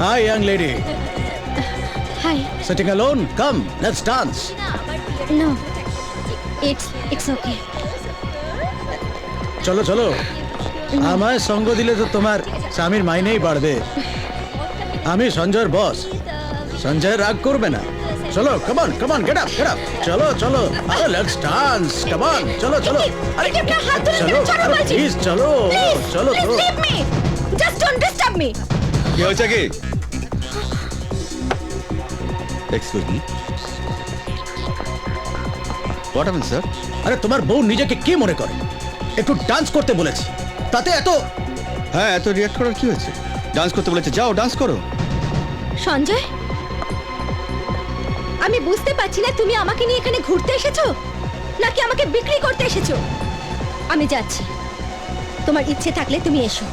Hi, young lady. Hi. Sitting alone? Come, let's dance. No. It's okay. চলো চলো আমায় সঙ্গ দিলে তো তোমার স্বামীর মাইনেই বাড়বে। আমি সঞ্জয়ের বস, সঞ্জয় রাগ করবে না। চলো কামান কামান গেট আপ চলো চলো আরে লেটস ডান্স কামান চলো চলো আরে চলো আরে প্লিজ চলো চলো তো Leave me. Just don't disturb me. কি হয়েছে কি? Excuse me, what happened sir? আরে তোমার বউ নিজেকে কি মনে করে? একটু ডান্স করতে বলেছি, তাতে এত হ্যাঁ, এত রিয়াক্ট করার কি হয়েছে? ডান্স করতে বলেছে, যাও ডান্স করো। সঞ্জয়, আমি বুঝতে পারছি না তুমি আমাকে নিয়ে এখানে ঘুরতে এসেছো নাকি আমাকে বিক্রি করতে এসেছো। আমি যাচ্ছি, তোমার ইচ্ছে থাকলে তুমি এসো।